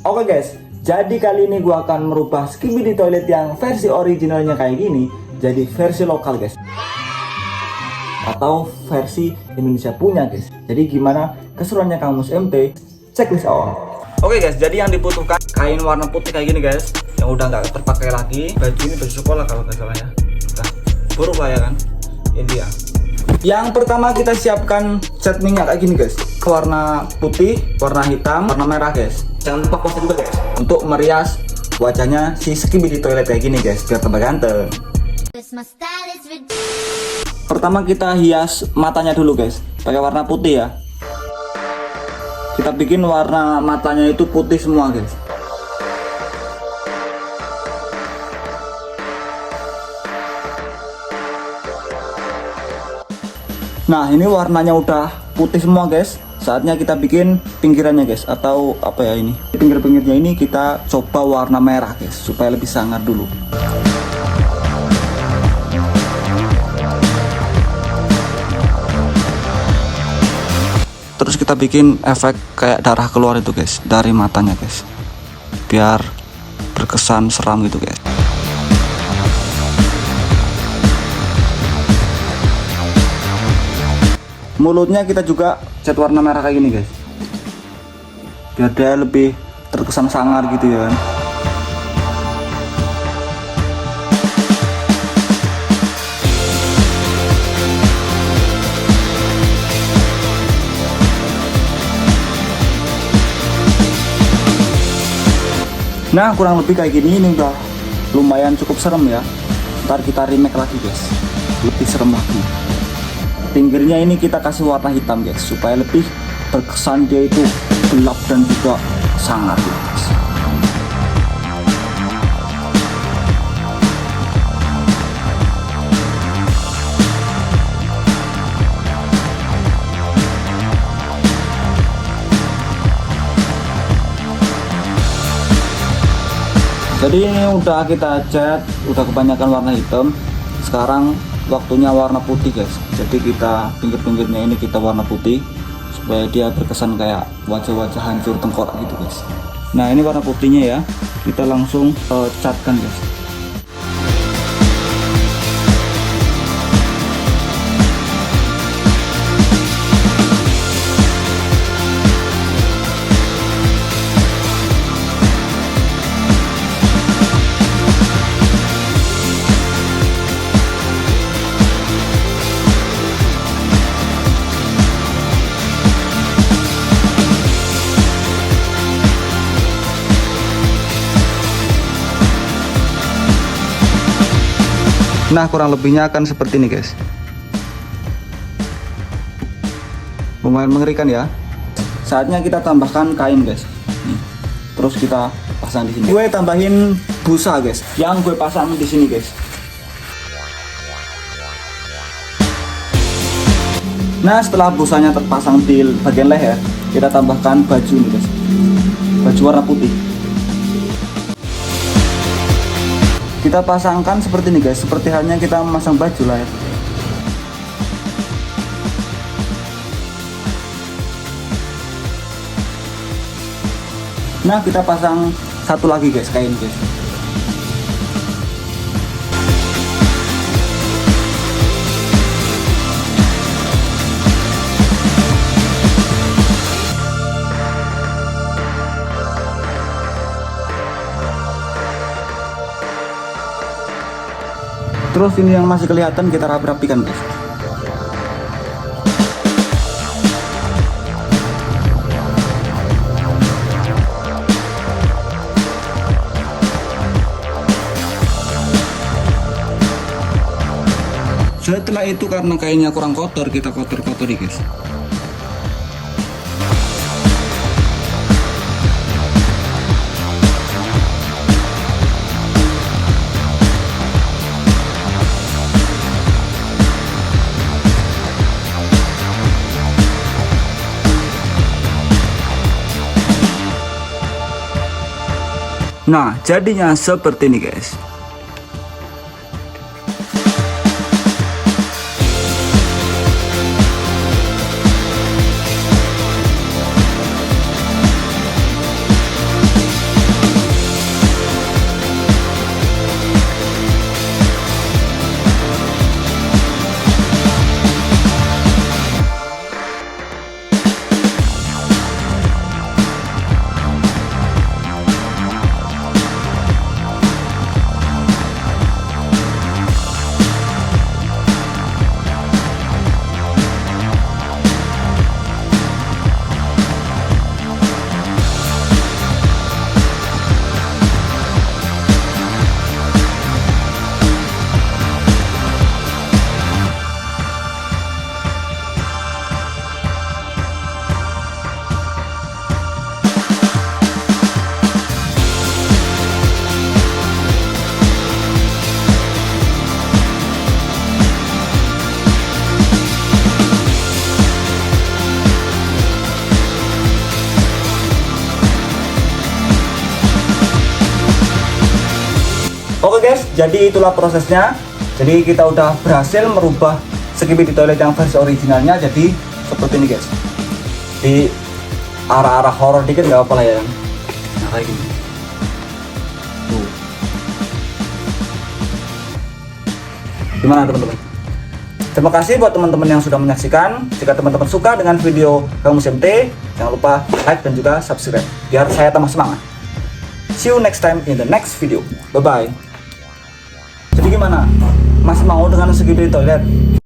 Oke guys, jadi kali ini gua akan merubah Skibidi Toilet yang versi originalnya kayak gini jadi versi lokal guys, atau versi Indonesia punya guys. Jadi gimana keseruannya Kamus MT? Checklist awal. Oke guys, jadi yang dibutuhkan kain warna putih kayak gini guys, yang udah nggak terpakai lagi. Baju ini baju sekolah kalau nggak salah ya. Udah berubah ya kan? Ini dia. Yang pertama kita siapkan cat minyak kayak gini guys, warna putih, warna hitam, warna merah guys. Jangan lupa poster juga guys, untuk merias wajahnya si Skibidi Toilet kayak gini guys, biar tambah ganteng. Pertama kita hias matanya dulu guys, pakai warna putih ya. Kita bikin warna matanya itu putih semua guys. Nah ini warnanya udah putih semua guys. Saatnya kita bikin pinggirannya guys, atau apa ya ini, pinggir-pinggirnya ini kita coba warna merah guys, supaya lebih sangar dulu. Terus kita bikin efek kayak darah keluar itu guys dari matanya guys, biar berkesan seram gitu guys. Mulutnya kita juga cat warna merah kayak gini guys, biar dia lebih terkesan sangar gitu ya kan. Nah kurang lebih kayak gini, ini udah lumayan cukup serem ya. Ntar kita remake lagi guys, lebih serem lagi. Pinggirnya ini kita kasih warna hitam guys, supaya lebih berkesan dia itu gelap dan juga sangar guys. Jadi ini udah kita cat, udah kebanyakan warna hitam. Sekarang waktunya warna putih guys. Jadi kita pinggir-pinggirnya ini kita warna putih, supaya dia berkesan kayak wajah-wajah hancur tengkorak gitu guys. Nah ini warna putihnya ya, kita langsung catkan guys. Nah kurang lebihnya akan seperti ini guys. Lumayan mengerikan ya. Saatnya kita tambahkan kain guys. Nih. Terus kita pasang di sini. Gue tambahin busa guys, yang gue pasang di sini guys. Nah setelah busanya terpasang di bagian leher, kita tambahkan baju nih guys, baju warna putih. Kita pasangkan seperti ini guys, seperti halnya kita memasang baju lah ya. Nah kita pasang satu lagi guys, kain guys. Terus ini yang masih kelihatan kita rapi-rapikan guys. Setelah itu karena kainnya kurang kotor, kita kotor-kotori guys. Nah, jadinya seperti ini guys. Oke guys, jadi itulah prosesnya. Jadi kita udah berhasil merubah Skibidi toilet yang versi originalnya jadi seperti ini guys. Di arah-arah horor dikit nggak apa lah ya. Nah kayak gini. Tuh. Gimana teman-teman? Terima kasih buat teman-teman yang sudah menyaksikan. Jika teman-teman suka dengan video Kamus MT, jangan lupa like dan juga subscribe biar saya tambah semangat. See you next time in the next video. Bye bye. Jadi gimana? Masih mau dengan Skibidi toilet?